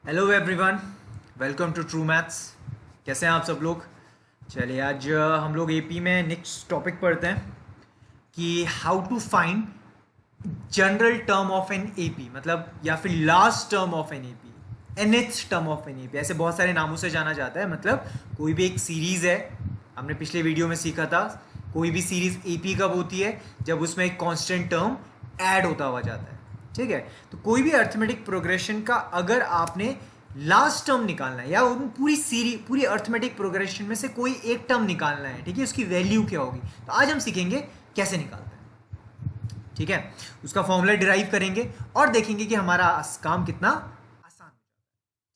Hello everyone, welcome to True Maths. कैसे हैं आप सब लोग? चलिए आज हम लोग एपी में नेक्स्ट टॉपिक पढ़ते हैं कि how to find general term of an AP, मतलब या फिर last term of an AP, nth term of an AP. ऐसे बहुत सारे नामों से जाना जाता है। मतलब कोई भी एक सीरीज है, हमने पिछले वीडियो में सीखा था, कोई भी सीरीज एपी कब होती है? जब उसमें एक कांस्टेंट टर्म ऐड होता हुआ जाता है। ठीक है, तो कोई भी अर्थमेटिक प्रोग्रेशन का अगर आपने लास्ट टर्म निकालना है या उन पूरी सीरीज पूरी अर्थमेटिक प्रोग्रेशन में से कोई एक टर्म निकालना है, ठीक है, उसकी वैल्यू क्या होगी, तो आज हम सीखेंगे कैसे निकालते हैं। ठीक है, उसका फॉर्मूला डिराइव करेंगे और देखेंगे कि हमारा काम कितना आसान है।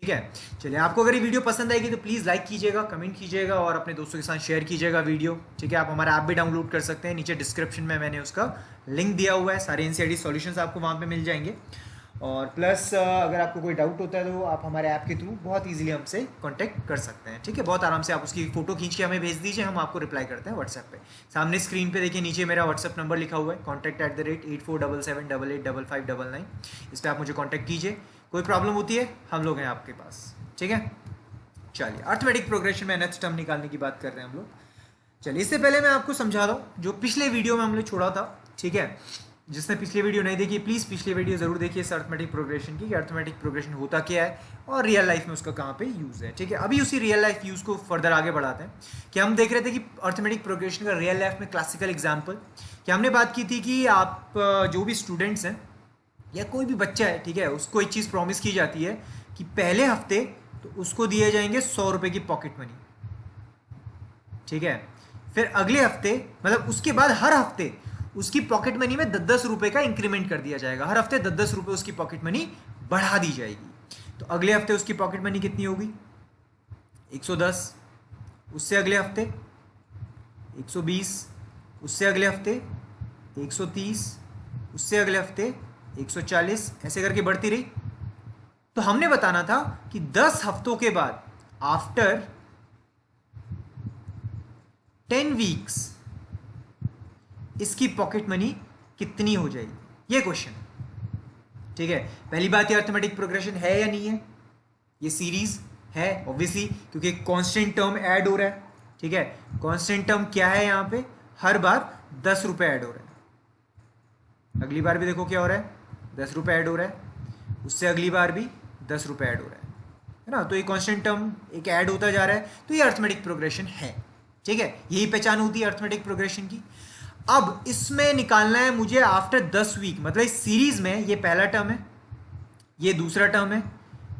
ठीक है, चलिए, आपको अगर ये वीडियो पसंद आएगी तो प्लीज़ लाइक कीजिएगा, कमेंट कीजिएगा और अपने दोस्तों के साथ शेयर कीजिएगा वीडियो। ठीक है, आप हमारा ऐप भी डाउनलोड कर सकते हैं, नीचे डिस्क्रिप्शन में मैंने उसका लिंक दिया हुआ है। सारे एनसीईआरटी सॉल्यूशंस आपको वहाँ पे मिल जाएंगे। और प्लस अगर आपको कोई डाउट होता है तो आप हमारे ऐप के थ्रू बहुत इजीली हमसे कांटेक्ट कर सकते हैं। ठीक है, बहुत आराम से आप उसकी फ़ोटो खींच के हमें भेज दीजिए, हम आपको रिप्लाई करते हैं व्हाट्सएप पे। सामने स्क्रीन पे देखिए, नीचे मेरा व्हाट्सएप नंबर लिखा हुआ है contact@8477885599। इस पर आप मुझे कॉन्टैक्ट कीजिए। कोई प्रॉब्लम होती है, हम लोग हैं आपके पास। ठीक है, चलिए, अर्थमेटिक प्रोग्रेशन में नेक्स्ट टर्म निकालने की बात कर रहे हैं हम लोग। चलिए, इससे पहले मैं आपको समझा दूँ जो पिछले वीडियो में हमने छोड़ा था। ठीक है, जिसने पिछली वीडियो नहीं देखी, प्लीज़ पिछली वीडियो ज़रूर देखिए इस अर्थमेटिक प्रोग्रेशन की, कि अर्थमेटिक प्रोग्रेशन होता क्या है और रियल लाइफ में उसका कहाँ पे यूज़ है। ठीक है, अभी उसी रियल लाइफ यूज़ को फर्दर आगे बढ़ाते हैं। कि हम देख रहे थे कि अर्थमेटिक प्रोग्रेशन का रियल लाइफ में क्लासिकल एग्जाम्पल, कि हमने बात की थी कि आप जो भी स्टूडेंट्स हैं या कोई भी बच्चा है, ठीक है, उसको एक चीज़ प्रॉमिस की जाती है कि पहले हफ्ते तो उसको दिए जाएंगे 100 रुपये की पॉकेट मनी। ठीक है, फिर अगले हफ्ते, मतलब उसके बाद हर हफ्ते उसकी पॉकेट मनी में 10-10 रुपये का इंक्रीमेंट कर दिया जाएगा। हर हफ्ते 10-10 रुपये उसकी पॉकेट मनी बढ़ा दी जाएगी। तो अगले हफ्ते उसकी पॉकेट मनी कितनी होगी? 110। उससे अगले हफ्ते 120। उससे अगले हफ्ते 130। उससे अगले हफ्ते 140, ऐसे करके बढ़ती रही। तो हमने बताना था कि 10 हफ्तों के बाद, आफ्टर 10 वीक्स, इसकी पॉकेट मनी कितनी हो जाएगी, ये क्वेश्चन। ठीक है, पहली बात, ये अर्थमेटिक प्रोग्रेशन है या नहीं है? ये सीरीज है ऑब्वियसली, क्योंकि कांस्टेंट टर्म ऐड हो रहा है। ठीक है, कांस्टेंट टर्म क्या है यहाँ पे? हर बार 10 रुपये ऐड हो रहा है। अगली बार भी देखो क्या हो रहा है, 10 रुपये ऐड हो रहा है। उससे अगली बार भी 10 रुपये ऐड हो रहा है ना? तो ये कांस्टेंट टर्म एक ऐड होता जा रहा है, तो ये अर्थमेटिक प्रोग्रेशन है। ठीक है, यही पहचान होती है अर्थमेटिक प्रोग्रेशन की। अब इसमें निकालना है मुझे आफ्टर 10 वीक, मतलब इस सीरीज में ये पहला टर्म है, ये दूसरा टर्म है,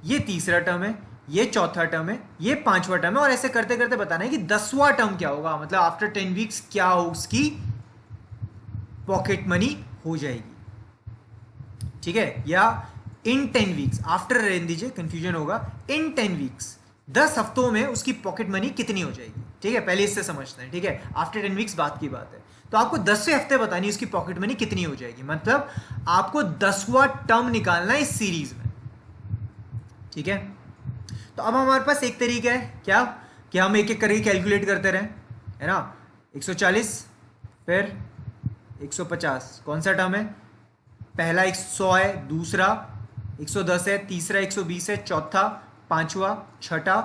ये तीसरा टर्म है, ये चौथा टर्म है, ये पांचवा टर्म है, और ऐसे करते करते बताना है कि 10वां टर्म क्या होगा, मतलब आफ्टर 10 वीक्स क्या हो उसकी पॉकेट मनी हो जाएगी। ठीक है, या इन 10 वीक्स, आफ्टर रहने दीजिए, कंफ्यूजन होगा। इन 10 वीक्स, 10 हफ्तों में उसकी पॉकेट मनी कितनी हो जाएगी। ठीक है, पहले इससे समझते हैं। ठीक है, आफ्टर 10 वीक्स बात की बात है, तो आपको 10वें हफ्ते बतानी उसकी पॉकेट मनी कितनी हो जाएगी, मतलब आपको 10वां टर्म निकालना है इस सीरीज में। ठीक है, तो अब हमारे पास एक तरीका है, क्या कि हम एक एक करके कैलकुलेट करते रहें, है ना? 140, फिर 150, कौन सा टर्म है? पहला 100 है, दूसरा 110 है, तीसरा 120 है, चौथा, पांचवा, छठा,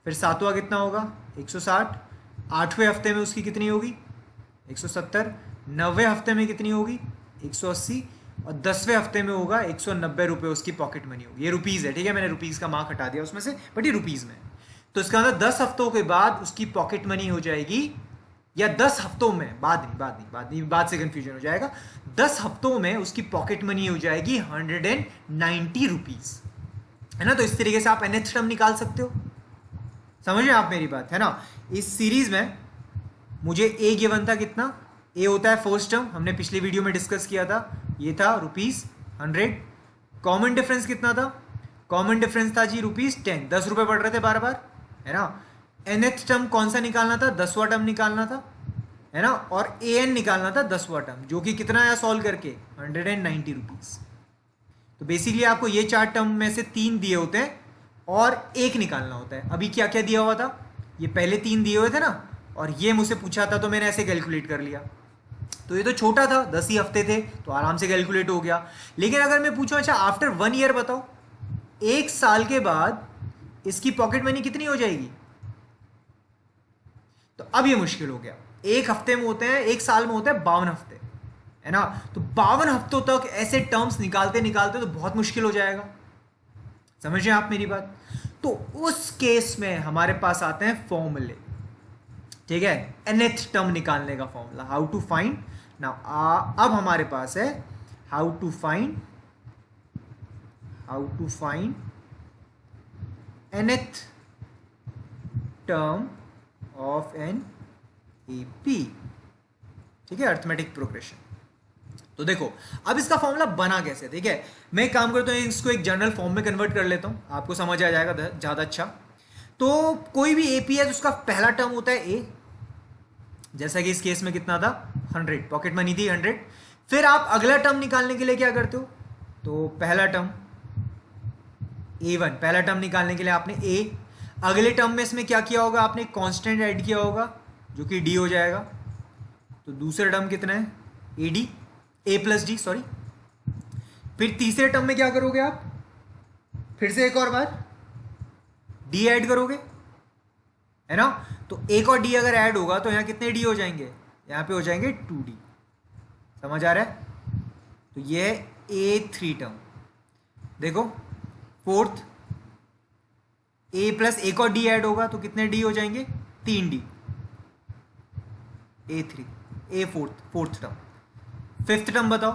फिर सातवां कितना होगा? 160। 8वें हफ्ते में उसकी कितनी होगी? 170। 9वें हफ्ते में कितनी होगी? 180। और 10वें हफ्ते में होगा 190 रुपये उसकी पॉकेट मनी होगी। ये रुपीज़ है, ठीक है, मैंने रुपीज़ का मार्क हटा दिया उसमें से, बट ये रुपीज़ में है। तो इसका मतलब 10 हफ्तों के बाद उसकी पॉकेट मनी हो जाएगी, या 10 हफ्तों में, बाद से कंफ्यूजन हो जाएगा। 10 हफ्तों में उसकी पॉकेट मनी हो जाएगी 190 रुपीज़, है ना? तो इस तरीके से आप nth टर्म निकाल सकते हो। समझ रहे आप मेरी बात, है ना? इस सीरीज में मुझे ए गिवन था, कितना? ए होता है फर्स्ट टर्म, हमने पिछली वीडियो में डिस्कस किया था, ये था ₹100। कॉमन डिफरेंस कितना था? कॉमन डिफरेंस था जी ₹10। 10 रुपये बढ़ रहे थे बार बार, है ना? nth टर्म कौन सा निकालना था? 10वां टर्म निकालना था, है ना? और an निकालना था 10वां टर्म, जो कि कितना आया सॉल्व करके? 190 रुपीज़। तो बेसिकली आपको ये 4 टर्म में से 3 दिए होते हैं और एक निकालना होता है। अभी क्या क्या दिया हुआ था? ये पहले 3 दिए हुए थे ना, और ये मुझसे पूछा था तो मैंने ऐसे कैलकुलेट कर लिया। तो ये तो छोटा था, 10 ही हफ्ते थे, तो आराम से कैलकुलेट हो गया। लेकिन अगर मैं पूछूं, अच्छा आफ्टर 1 ईयर बताओ, 1 साल के बाद इसकी पॉकेट मनी कितनी हो जाएगी? तो अब ये मुश्किल हो गया। 1 हफ्ते में होते हैं, 1 साल में होते हैं 52 हफ्ते, है ना? तो 52 हफ्तों तक ऐसे टर्म्स निकालते निकालते तो बहुत मुश्किल हो जाएगा। समझे आप मेरी बात? तो उस केस में हमारे पास आते हैं फॉर्मूले, ठीक है? nth टर्म निकालने का formula, how to find now. अब हमारे पास है how to find nth term of an AP, ठीक है, अर्थमेटिक प्रोग्रेशन। तो देखो अब इसका फॉर्मूला बना कैसे, ठीक है? मैं एक काम करता हूँ, इसको एक जनरल फॉर्म में कन्वर्ट कर लेता हूँ, आपको समझ आ जाएगा ज़्यादा अच्छा। तो कोई भी एपी है तो उसका पहला टर्म होता है ए, जैसा कि इस केस में कितना था 100, पॉकेट मनी थी 100। फिर आप अगला टर्म निकालने के लिए क्या करते हो? तो पहला टर्म A1, पहला टर्म निकालने के लिए आपने A, अगले टर्म में इसमें क्या किया होगा? आपने कांस्टेंट ऐड किया होगा जो कि D हो जाएगा। तो दूसरा टर्म कितना है? AD, A plus D, sorry. फिर तीसरे टर्म में क्या करोगे आप? फिर से एक और बार D ऐड करोगे, है ना? तो एक और D अगर ऐड होगा तो यहां कितने D हो जाएंगे? यहां पे हो जाएंगे 2D। समझ आ रहा है? तो ये है A3 टर्म। देखो फोर्थ A प्लस एक और D ऐड होगा तो कितने D हो जाएंगे? 3D, A3, A fourth term. Fifth term बताओ,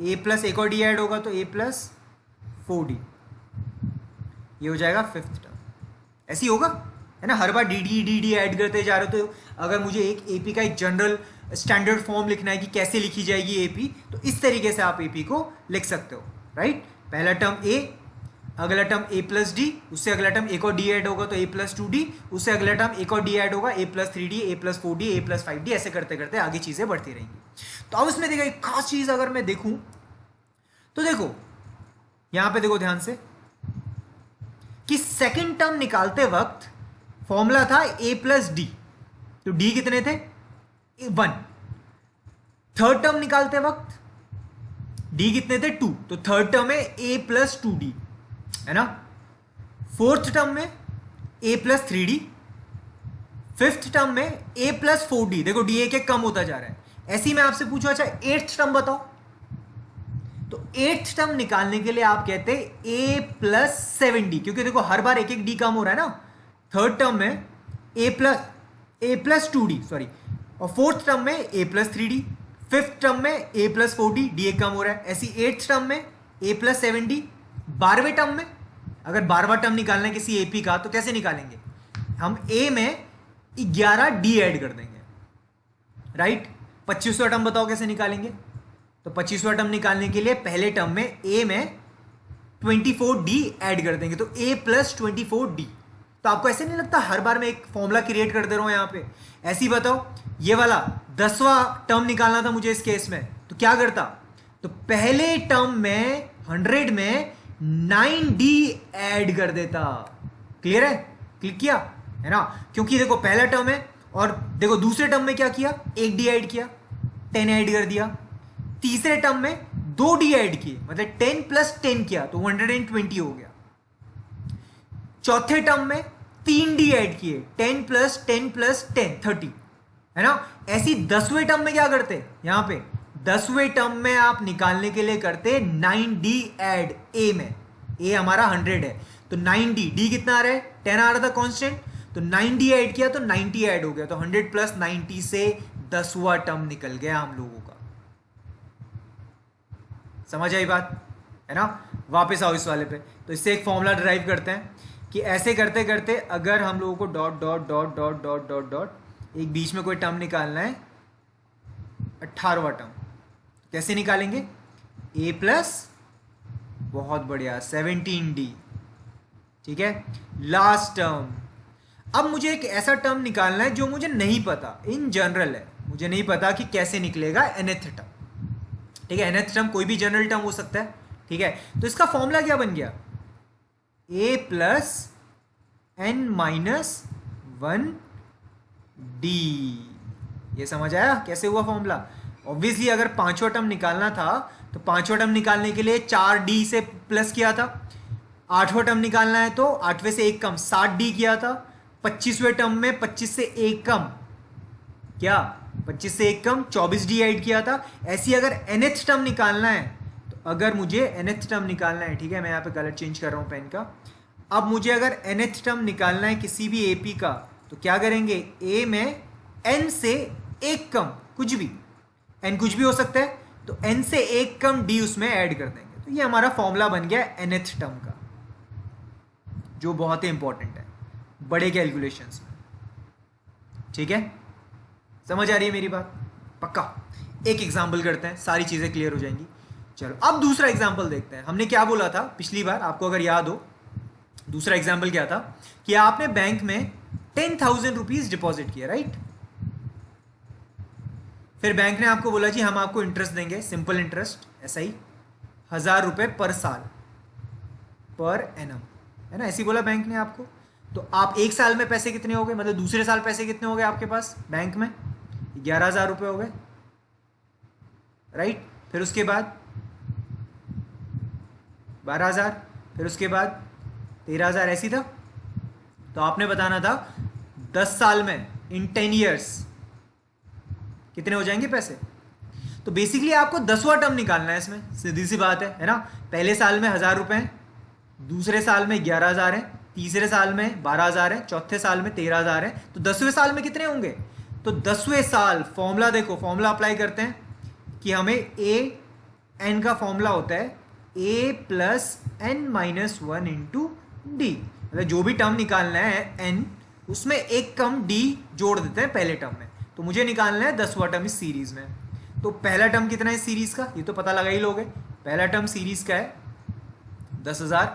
A प्लस एक और D ऐड होगा तो A प्लस 4D, ये हो जाएगा फिफ्थ टर्म। ऐसी होगा, है ना? हर बार डी ऐड करते जा रहे हो। तो अगर मुझे एक एपी का एक जनरल स्टैंडर्ड फॉर्म लिखना है कि कैसे लिखी जाएगी एपी, तो इस तरीके से आप एपी को लिख सकते हो, राइट? पहला टर्म A, अगला टर्म A प्लस डी, उससे अगला टर्म एक और D ऐड होगा तो A प्लस 2D, उससे अगला टर्म एक और D ऐड होगा A plus 3D, A plus 4D, A plus 5D, ऐसे करते करते आगे चीजें बढ़ती रहेंगी। तो अब इसमें देखो एक खास चीज अगर मैं देखूं तो देखो यहां पे देखो ध्यान से कि सेकेंड टर्म निकालते वक्त फॉर्मूला था A प्लस डी, तो D कितने थे? 1। थर्ड टर्म निकालते वक्त D कितने थे? 2, तो थर्ड टर्म में A प्लस 2D, है ना? फोर्थ टर्म में A plus 3D, fifth term में A प्लस 4D। देखो D एक एक कम होता जा रहा है। ऐसे ही मैं आपसे पूछूं, अच्छा 8th टर्म बताओ, तो 8th टर्म निकालने के लिए आप कहते हैं A प्लस 7D, क्योंकि देखो हर बार एक एक D कम हो रहा है ना। थर्ड टर्म में A प्लस 2D, सॉरी, और फोर्थ टर्म में A plus 3D, fifth term में A प्लस 4D, D एक कम हो रहा है। ऐसी 8th टर्म में A प्लस 7D। 12वें टर्म में अगर 12वां टर्म निकालना है किसी एपी का तो कैसे निकालेंगे? हम A में 11D ऐड कर देंगे, राइट? 25वां टर्म बताओ कैसे निकालेंगे? तो 25वां टर्म निकालने के लिए पहले टर्म में A में 24D ऐड कर देंगे, तो A प्लस 24D। तो आपको ऐसे नहीं लगता हर बार मैं एक फॉर्मूला क्रिएट कर दे रहा हूं यहां पे? ऐसे ही बताओ, ये वाला 10वां टर्म निकालना था मुझे इस केस में, तो क्या करता? तो पहले टर्म में 100 में 9D ऐड कर देता। क्लियर है? क्लिक किया, है ना? क्योंकि देखो पहला टर्म है, और देखो दूसरे टर्म में क्या किया? 1D ऐड किया, 10 ऐड कर दिया। तीसरे टर्म में 2D ऐड किए, मतलब 10 प्लस 10 किया, तो 120 हो गया। चौथे टर्म में 3D ऐड किए, 10 प्लस 10 प्लस 10, 30, है ना? ऐसी 10वें टर्म में क्या करते? यहां पे 10वें टर्म में आप निकालने के लिए करते 9D ऐड A में। A हमारा 100 है, तो 9D, D कितना आ रहा है? 10 आ रहा था कांस्टेंट, तो 9D ऐड किया तो 90 ऐड हो गया, तो 100 प्लस 90 से 10वां टर्म निकल गया हम लोगों का। समझ आई बात, है ना? वापस आओ इस वाले पे। तो इससे एक फॉर्मूला ड्राइव करते हैं कि ऐसे करते करते अगर हम लोगों co dot dot dot dot dot dot dot एक बीच में कोई टर्म निकालना है, 18वां टर्म, कैसे निकालेंगे? A प्लस, बहुत बढ़िया, 17D, ठीक है? Last term. अब मुझे एक ऐसा टर्म निकालना है जो मुझे नहीं पता, इन जनरल है, मुझे नहीं पता कि कैसे निकलेगा nth टर्म, ठीक है? nth टर्म कोई भी जनरल टर्म हो सकता है, ठीक है? तो इसका फॉर्मूला क्या बन गया? A plus n minus 1D। ये समझ आया कैसे हुआ फॉर्मूला? ऑब्वियसली अगर 5वां टर्म निकालना था तो 5वां टर्म निकालने के लिए 4D से प्लस किया था, 8वां टर्म निकालना है तो 8वें से एक कम 60D किया था, 25वें टर्म में 25 से एक कम क्या 25 से एक कम 24D ऐड किया था। ऐसी अगर nth टर्म निकालना है तो अगर मुझे nth टर्म निकालना है, ठीक है, मैं यहाँ पे कलर चेंज कर रहा हूँ पेन का। अब मुझे अगर nth टर्म निकालना है किसी भी AP का तो क्या करेंगे, A में n से एक कम कुछ भी, n कुछ भी हो सकता है, तो n से एक कम D उसमें ऐड कर देंगे। तो ये हमारा फॉर्मूला बन गया nth टर्म का, जो बहुत ही इंपॉर्टेंट है बड़े कैलकुलेशंस में। ठीक है, समझ आ रही है मेरी बात? पक्का। एक एग्जाम्पल करते हैं, सारी चीजें क्लियर हो जाएंगी। चलो अब दूसरा एग्जाम्पल देखते हैं। हमने क्या बोला था पिछली बार, आपको अगर याद हो, दूसरा एग्जाम्पल क्या था कि आपने बैंक में 10,000 रुपीज डिपॉजिट किया, राइट। फिर बैंक ने आपको बोला जी हम आपको इंटरेस्ट देंगे, सिंपल इंटरेस्ट, ऐसा ही 1,000 रुपए पर साल, पर एनम, है ना, ऐसी बोला बैंक ने आपको। तो आप एक साल में पैसे कितने हो गए, मतलब दूसरे साल पैसे कितने हो गए आपके पास बैंक में, 11,000 रुपए हो गए, राइट। फिर उसके बाद 12,000, फिर उसके बाद 13,000, ऐसी था। तो आपने बताना था 10 साल में, इन 10 ईयर्स कितने हो जाएंगे पैसे। तो बेसिकली आपको 10वां टर्म निकालना है इसमें, सीधी सी बात है ना। पहले साल में 1,000 रुपए हैं, दूसरे साल में 11,000 है, तीसरे साल में 12,000 है, चौथे साल में 13,000 है। तो 10वें साल में कितने होंगे, तो 10वें साल फॉर्मूला देखो, फॉर्मूला अप्लाई करते हैं कि हमें ए एन का फॉर्मूला होता है A plus N minus 1 into D, मतलब जो भी टर्म निकालना है एन, उसमें एक कम डी जोड़ देते हैं पहले टर्म में। तो मुझे निकालना है 10वां टर्म इस सीरीज में। तो पहला टर्म कितना है इस सीरीज का, ये तो पता लगा ही लोगे। पहला टर्म सीरीज का है 10,000,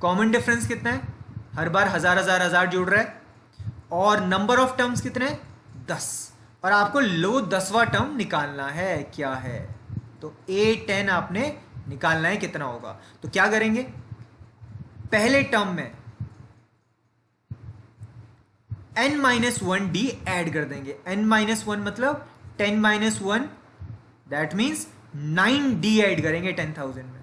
कॉमन डिफरेंस कितना है, हर बार 1,000 जोड़ रहा है, और नंबर ऑफ टर्म्स कितने हैं 10, और आपको लो 10वां टर्म निकालना है क्या है, तो A10 आपने निकालना है कितना होगा। तो क्या करेंगे, पहले टर्म में n-1d ऐड कर देंगे। n-1 मतलब 10-1, दैट मीन्स 9d ऐड करेंगे 10,000 में।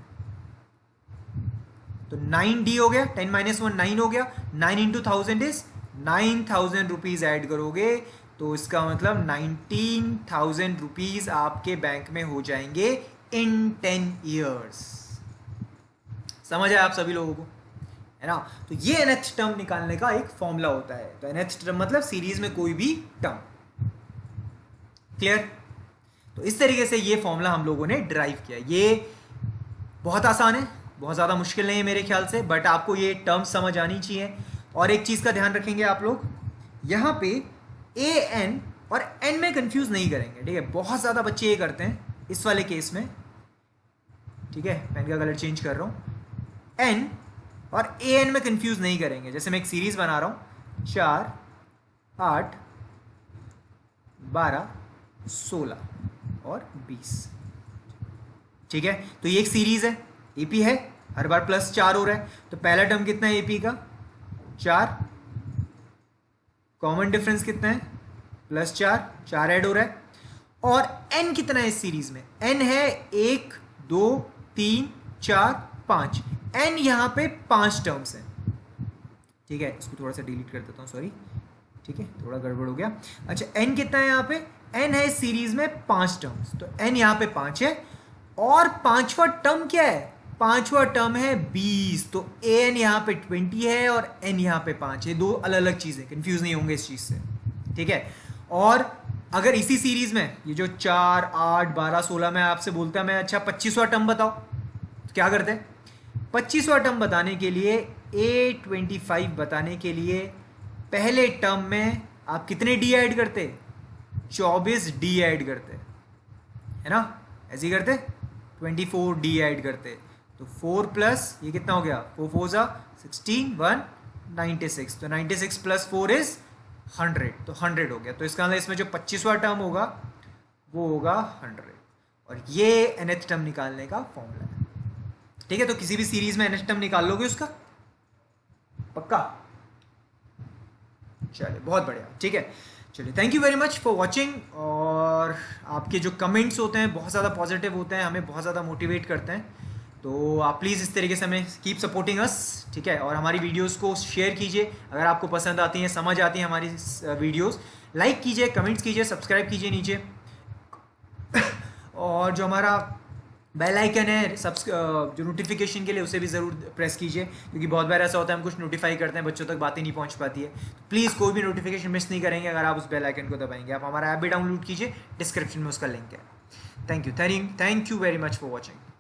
तो 9d हो गया, 10-1 9 हो गया, 9 इंटू 1000 इज 9,000 रुपीज ऐड करोगे, तो इसका मतलब 19,000 रुपीज आपके बैंक में हो जाएंगे इन 10 ईयर्स। समझ आया आप सभी लोगों को, है ना। तो ये nth टर्म निकालने का एक फॉर्मूला होता है। तो nth टर्म मतलब सीरीज में कोई भी टर्म, क्लियर। तो इस तरीके से ये फॉर्मूला हम लोगों ने ड्राइव किया। ये बहुत आसान है, बहुत ज़्यादा मुश्किल नहीं है मेरे ख्याल से, बट आपको ये टर्म समझ आनी चाहिए। और एक चीज़ का ध्यान रखेंगे आप लोग, यहाँ पे ए एन और एन में कंफ्यूज नहीं करेंगे, ठीक है। बहुत ज़्यादा बच्चे ये करते हैं इस वाले केस में, ठीक है, पेन का कलर चेंज कर रहा हूँ। एन और ए एन में कंफ्यूज नहीं करेंगे। जैसे मैं एक सीरीज बना रहा हूँ 4, 8, 12, 16 और 20, ठीक है। तो ये एक सीरीज है, एपी है, हर बार प्लस 4 हो रहा है। तो पहला टर्म कितना है एपी का 4, कॉमन डिफरेंस कितना है प्लस 4 ऐड हो रहा है। और एन कितना है इस सीरीज में, एन है 1, 2, 3, 4, 5, एन यहां पे 5 टर्म्स हैं, ठीक है। इसको थोड़ा सा डिलीट कर देता हूं, सॉरी, ठीक है, थोड़ा गड़बड़ हो गया। अच्छा, एन कितना है यहाँ पे, एन है इस सीरीज में 5 टर्म्स, तो एन यहाँ पे 5 है। और 5वां टर्म क्या है, 5वां टर्म है 20, तो एन यहाँ पे 20 है और एन यहाँ पे 5 है। दो अलग अलग चीजें, कंफ्यूज नहीं होंगे इस चीज से, ठीक है। और अगर इसी सीरीज में ये जो 4, 8, 12, 16 में आपसे बोलता है मैं अच्छा 25वां टर्म बताओ, तो क्या करते हैं, 25वां टर्म बताने के लिए, A25 बताने के लिए पहले टर्म में आप कितने डी ऐड करते, 24 डी ऐड करते, है ना, ऐसे ही करते, 24 डी ऐड करते। तो 4 प्लस ये कितना हो गया, 4 4 जा 16, 1 96, तो 96 प्लस 4 इज 100, तो 100 हो गया। तो इसका मतलब इसमें जो 25वां टर्म होगा वो होगा 100, और ये nth टर्म निकालने का फॉर्मूला है, ठीक है। तो किसी भी सीरीज में nth टर्म निकाल लोगे उसका, पक्का। चलिए, बहुत बढ़िया, ठीक है। चलिए, thank you very much for watching. और आपके जो कमेंट्स होते हैं बहुत ज़्यादा पॉजिटिव होते हैं, हमें बहुत ज़्यादा मोटिवेट करते हैं। तो आप प्लीज़ इस तरीके से हमें कीप सपोर्टिंग अस। ठीक है, और हमारी वीडियोस को शेयर कीजिए अगर आपको पसंद आती हैं, समझ आती हैं हमारी वीडियोस, लाइक कीजिए, कमेंट्स कीजिए, सब्सक्राइब कीजिए नीचे, और जो हमारा बेल आइकन है जो नोटिफिकेशन के लिए, उसे भी ज़रूर प्रेस कीजिए, क्योंकि बहुत बार ऐसा होता है हम कुछ नोटिफाई करते हैं, बच्चों तक बातें नहीं पहुंच पाती है। तो प्लीज़ कोई भी नोटिफिकेशन मिस नहीं करेंगे अगर आप उस बेल आइकन को दबाएंगे। आप हमारा ऐप भी डाउनलोड कीजिए, डिस्क्रिप्शन में उसका लिंक है। Thank you very much for watching.